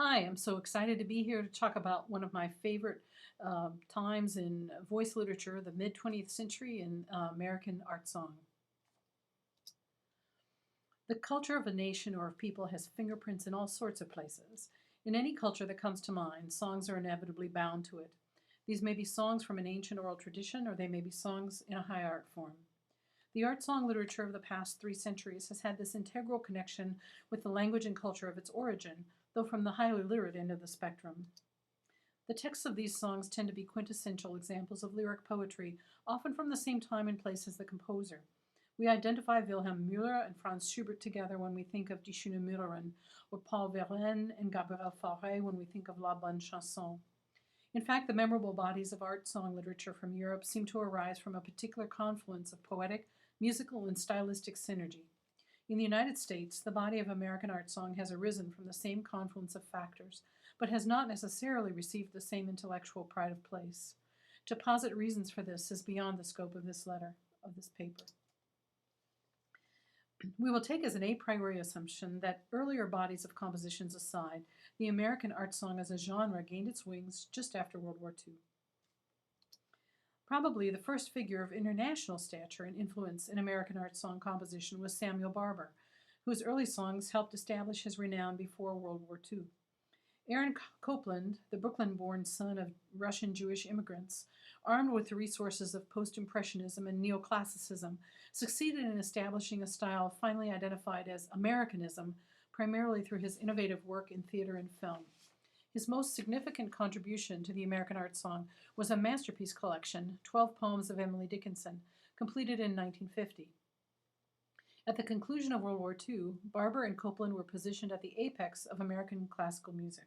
Hi, I'm so excited to be here to talk about one of my favorite times in voice literature, the mid 20th century in American art song. The culture of a nation or of people has fingerprints in all sorts of places. In any culture that comes to mind, songs are inevitably bound to it. These may be songs from an ancient oral tradition, or they may be songs in a high art form. The art song literature of the past 3 centuries has had this integral connection with the language and culture of its origin, though from the highly literate end of the spectrum. The texts of these songs tend to be quintessential examples of lyric poetry, often from the same time and place as the composer. We identify Wilhelm Müller and Franz Schubert together when we think of Die schöne Müllerin, or Paul Verlaine and Gabriel Fauré when we think of La Bonne Chanson. In fact, the memorable bodies of art song literature from Europe seem to arise from a particular confluence of poetic, musical, and stylistic synergy. In the United States, the body of American art song has arisen from the same confluence of factors, but has not necessarily received the same intellectual pride of place. To posit reasons for this is beyond the scope of this paper. We will take as an a priori assumption that, earlier bodies of compositions aside, the American art song as a genre gained its wings just after World War II. Probably the first figure of international stature and influence in American art song composition was Samuel Barber, whose early songs helped establish his renown before World War II. Aaron Copland, the Brooklyn-born son of Russian Jewish immigrants, armed with the resources of post-impressionism and neoclassicism, succeeded in establishing a style finally identified as Americanism, primarily through his innovative work in theater and film. His most significant contribution to the American art song was a masterpiece collection, 12 Poems of Emily Dickinson, completed in 1950. At the conclusion of World War II, Barber and Copland were positioned at the apex of American classical music.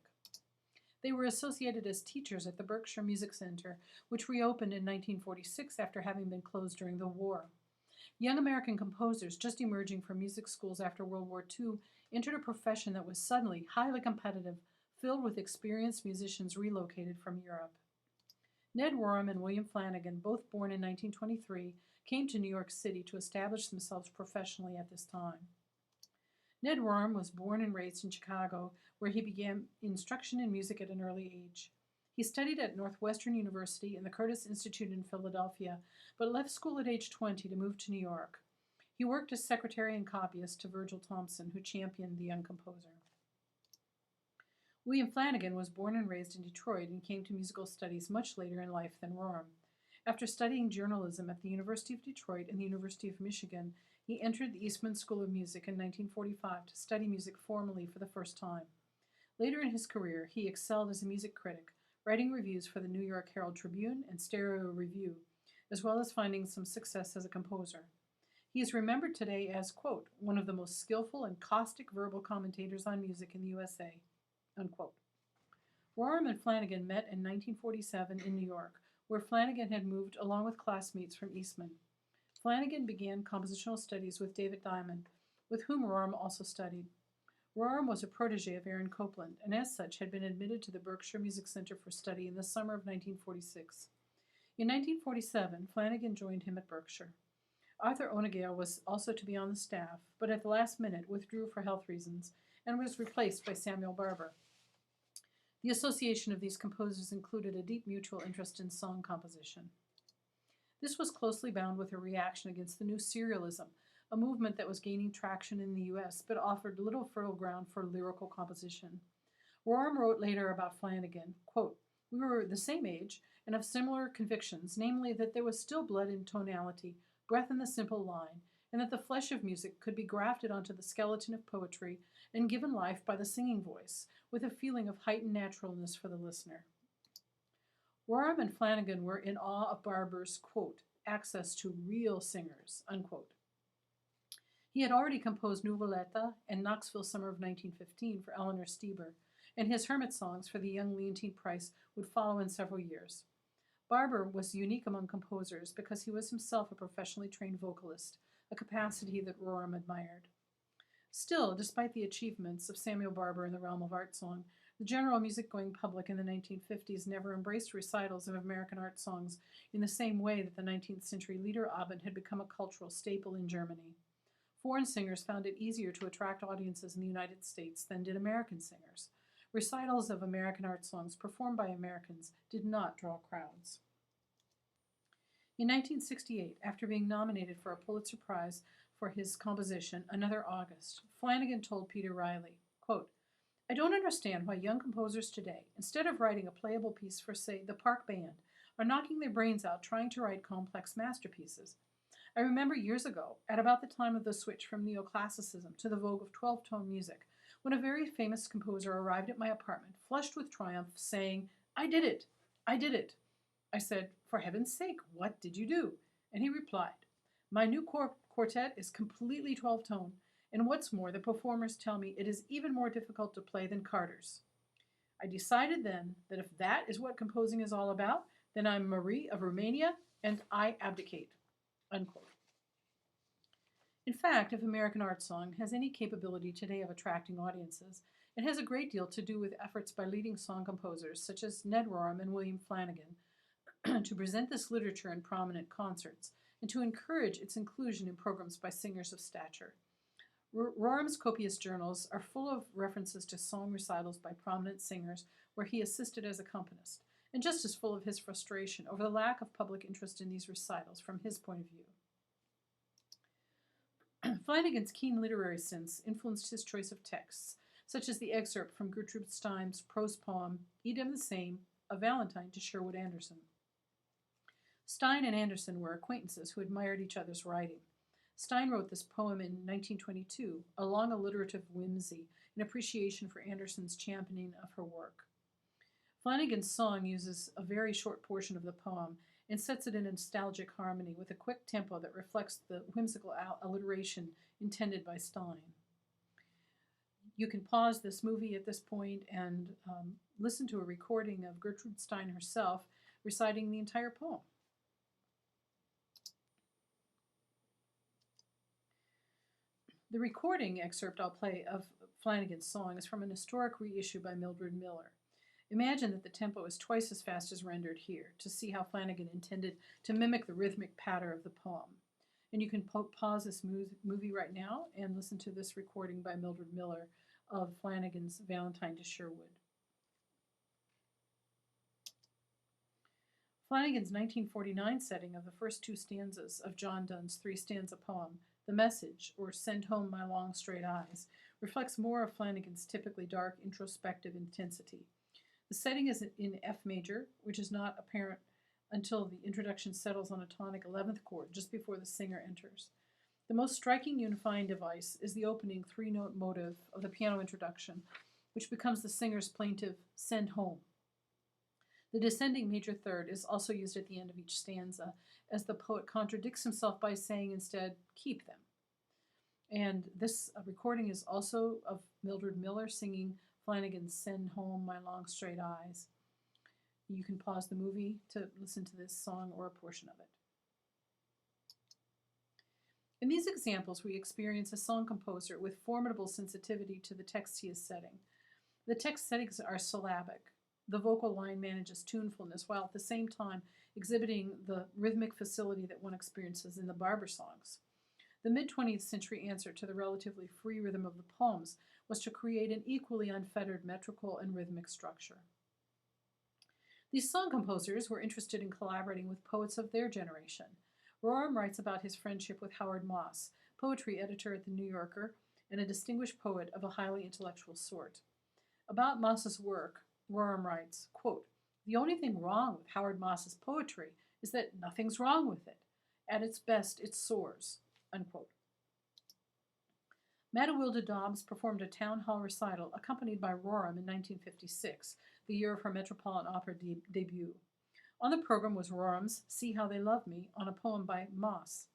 They were associated as teachers at the Berkshire Music Center, which reopened in 1946 after having been closed during the war. Young American composers just emerging from music schools after World War II entered a profession that was suddenly highly competitive, filled with experienced musicians relocated from Europe. Ned Rorem and William Flanagan, both born in 1923, came to New York City to establish themselves professionally at this time. Ned Rorem was born and raised in Chicago, where he began instruction in music at an early age. He studied at Northwestern University and the Curtis Institute in Philadelphia, but left school at age 20 to move to New York. He worked as secretary and copyist to Virgil Thompson, who championed the young composer. William Flanagan was born and raised in Detroit and came to musical studies much later in life than Rorem. After studying journalism at the University of Detroit and the University of Michigan, he entered the Eastman School of Music in 1945 to study music formally for the first time. Later in his career, he excelled as a music critic, writing reviews for the New York Herald Tribune and Stereo Review, as well as finding some success as a composer. He is remembered today as, quote, one of the most skillful and caustic verbal commentators on music in the USA, unquote. Rorem and Flanagan met in 1947 in New York, where Flanagan had moved along with classmates from Eastman. Flanagan began compositional studies with David Diamond, with whom Rorem also studied. Rorem was a protege of Aaron Copland, and as such had been admitted to the Berkshire Music Center for study in the summer of 1946. In 1947, Flanagan joined him at Berkshire. Arthur Honegger was also to be on the staff, but at the last minute withdrew for health reasons and was replaced by Samuel Barber. The association of these composers included a deep mutual interest in song composition. This was closely bound with a reaction against the new serialism, a movement that was gaining traction in the U.S. but offered little fertile ground for lyrical composition. Rorem wrote later about Flanagan, quote, we were the same age and of similar convictions, namely that there was still blood in tonality, breath in the simple line, and that the flesh of music could be grafted onto the skeleton of poetry and given life by the singing voice, with a feeling of heightened naturalness for the listener. Rorem and Flanagan were in awe of Barber's, quote, access to real singers, unquote. He had already composed Nuvoletta and Knoxville Summer of 1915 for Eleanor Steber, and his hermit songs for the young Leontine Price would follow in several years. Barber was unique among composers because he was himself a professionally trained vocalist, a capacity that Rorem admired. Still, despite the achievements of Samuel Barber in the realm of art song, the general music-going public in the 1950s never embraced recitals of American art songs in the same way that the 19th century Liederabend had become a cultural staple in Germany. Foreign singers found it easier to attract audiences in the United States than did American singers. Recitals of American art songs performed by Americans did not draw crowds. In 1968, after being nominated for a Pulitzer Prize for his composition, Another August, Flanagan told Peter Riley, quote, "I don't understand why young composers today, instead of writing a playable piece for, say, the Park Band, are knocking their brains out trying to write complex masterpieces. I remember years ago, at about the time of the switch from neoclassicism to the vogue of 12-tone music, when a very famous composer arrived at my apartment, flushed with triumph, saying, 'I did it! I did it!' I said, 'For heaven's sake, what did you do?' And he replied, 'My new quartet is completely 12-tone, and what's more, the performers tell me it is even more difficult to play than Carter's.' I decided then that if that is what composing is all about, then I'm Marie of Romania, and I abdicate." Unquote. In fact, if American art song has any capability today of attracting audiences, it has a great deal to do with efforts by leading song composers such as Ned Rorem and William Flanagan to present this literature in prominent concerts and to encourage its inclusion in programs by singers of stature. Rorem's copious journals are full of references to song recitals by prominent singers where he assisted as accompanist, and just as full of his frustration over the lack of public interest in these recitals from his point of view. Flanagan's keen literary sense influenced his choice of texts, such as the excerpt from Gertrude Stein's prose poem, "Edom the Same, A Valentine to Sherwood Anderson." Stein and Anderson were acquaintances who admired each other's writing. Stein wrote this poem in 1922, along alliterative whimsy, in appreciation for Anderson's championing of her work. Flanagan's song uses a very short portion of the poem and sets it in a nostalgic harmony with a quick tempo that reflects the whimsical alliteration intended by Stein. You can pause this movie at this point and listen to a recording of Gertrude Stein herself reciting the entire poem. The recording excerpt I'll play of Flanagan's song is from an historic reissue by Mildred Miller. Imagine that the tempo is twice as fast as rendered here to see how Flanagan intended to mimic the rhythmic patter of the poem. And you can pause this movie right now and listen to this recording by Mildred Miller of Flanagan's Valentine to Sherwood. Flanagan's 1949 setting of the first two stanzas of John Donne's three-stanza poem, The Message, or Send Home My Long Straight Eyes, reflects more of Flanagan's typically dark, introspective intensity. The setting is in F major, which is not apparent until the introduction settles on a tonic 11th chord just before the singer enters. The most striking unifying device is the opening three-note motive of the piano introduction, which becomes the singer's plaintive "send home." The descending major third is also used at the end of each stanza, as the poet contradicts himself by saying instead, "keep them." And this recording is also of Mildred Miller singing Flanagan's "Send Home My Long Straight Eyes." You can pause the movie to listen to this song or a portion of it. In these examples, we experience a song composer with formidable sensitivity to the text he is setting. The text settings are syllabic. The vocal line manages tunefulness while at the same time exhibiting the rhythmic facility that one experiences in the Barber songs. The mid-20th century answer to the relatively free rhythm of the poems was to create an equally unfettered metrical and rhythmic structure. These song composers were interested in collaborating with poets of their generation. Rorem writes about his friendship with Howard Moss, poetry editor at The New Yorker and a distinguished poet of a highly intellectual sort. About Moss's work, Rorem writes, quote, "The only thing wrong with Howard Moss's poetry is that nothing's wrong with it. At its best, it soars." Unquote. Matilda Dobbs performed a town hall recital accompanied by Rorem in 1956, the year of her Metropolitan Opera debut. On the program was Rorem's "See How They Love Me" on a poem by Moss.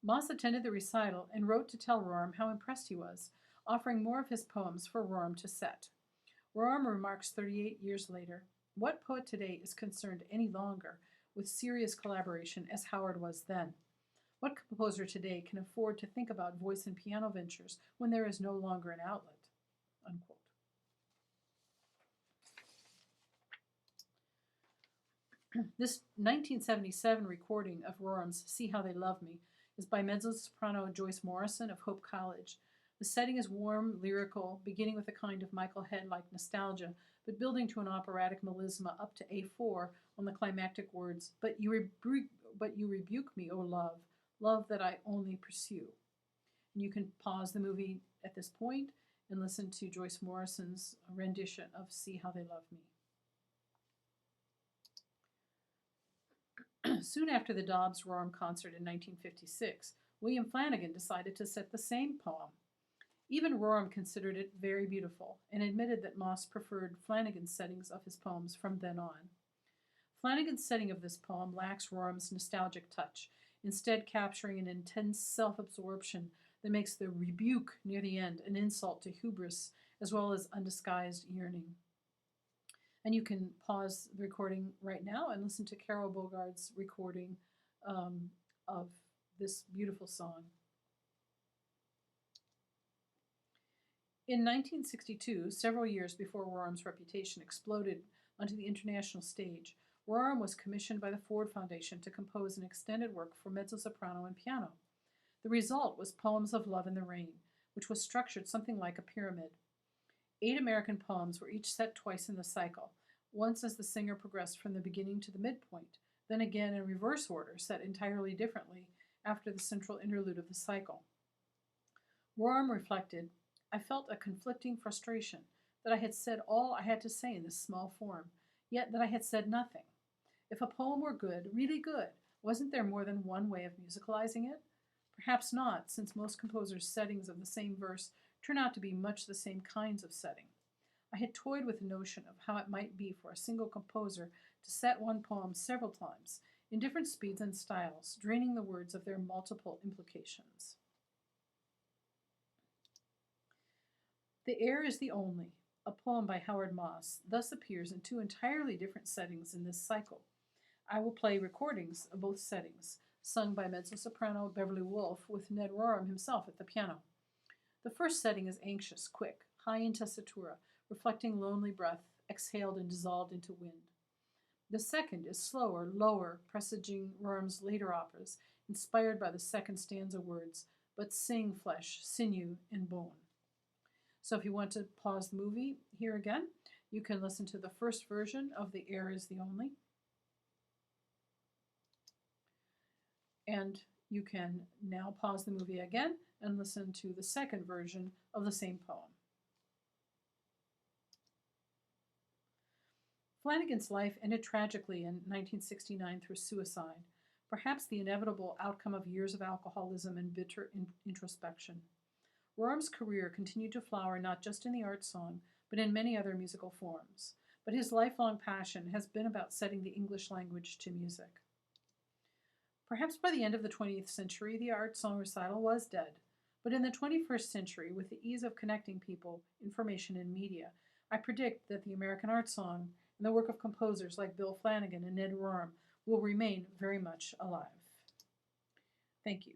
Moss attended the recital and wrote to tell Rorem how impressed he was, offering more of his poems for Rorem to set. Rorem remarks 38 years later, "What poet today is concerned any longer with serious collaboration as Howard was then? What composer today can afford to think about voice and piano ventures when there is no longer an outlet?" Unquote. This 1977 recording of Rorem's "See How They Love Me" is by mezzo-soprano Joyce Morrison of Hope College. The setting is warm, lyrical, beginning with a kind of Michael Head-like nostalgia, but building to an operatic melisma up to A4 on the climactic words, but you rebuke me, O love, love that I only pursue. And you can pause the movie at this point and listen to Joyce Morrison's rendition of See How They Love Me. Soon after the Dobbs-Rorem concert in 1956, William Flanagan decided to set the same poem. Even Rorem considered it very beautiful and admitted that Moss preferred Flanagan's settings of his poems from then on. Flanagan's setting of this poem lacks Rorem's nostalgic touch, instead capturing an intense self-absorption that makes the rebuke near the end an insult to hubris as well as undisguised yearning. And you can pause the recording right now and listen to Carol Bogard's recording of this beautiful song. In 1962, several years before Rorem's reputation exploded onto the international stage, Rorem was commissioned by the Ford Foundation to compose an extended work for mezzo-soprano and piano. The result was Poems of Love in the Rain, which was structured something like a pyramid. 8 American poems were each set twice in the cycle, once as the singer progressed from the beginning to the midpoint, then again in reverse order, set entirely differently after the central interlude of the cycle. Rorem reflected, I felt a conflicting frustration that I had said all I had to say in this small form, yet that I had said nothing. If a poem were good, really good, wasn't there more than one way of musicalizing it? Perhaps not, since most composers' settings of the same verse turn out to be much the same kinds of setting. I had toyed with the notion of how it might be for a single composer to set one poem several times, in different speeds and styles, draining the words of their multiple implications. The Air is the Only, a poem by Howard Moss, thus appears in 2 entirely different settings in this cycle. I will play recordings of both settings, sung by mezzo-soprano Beverly Wolfe with Ned Rorem himself at the piano. The first setting is anxious, quick, high in tessitura, reflecting lonely breath, exhaled and dissolved into wind. The second is slower, lower, presaging Rorem's later operas, inspired by the second stanza words, but sing flesh, sinew, and bone. So if you want to pause the movie here again, you can listen to the first version of The Air is the Only. And you can now pause the movie again and listen to the second version of the same poem. Flanagan's life ended tragically in 1969 through suicide, perhaps the inevitable outcome of years of alcoholism and bitter introspection. Rorem's career continued to flower not just in the art song, but in many other musical forms. But his lifelong passion has been about setting the English language to music. Perhaps by the end of the 20th century, the art song recital was dead. But in the 21st century, with the ease of connecting people, information, and media, I predict that the American art song and the work of composers like Bill Flanagan and Ned Rorem will remain very much alive. Thank you.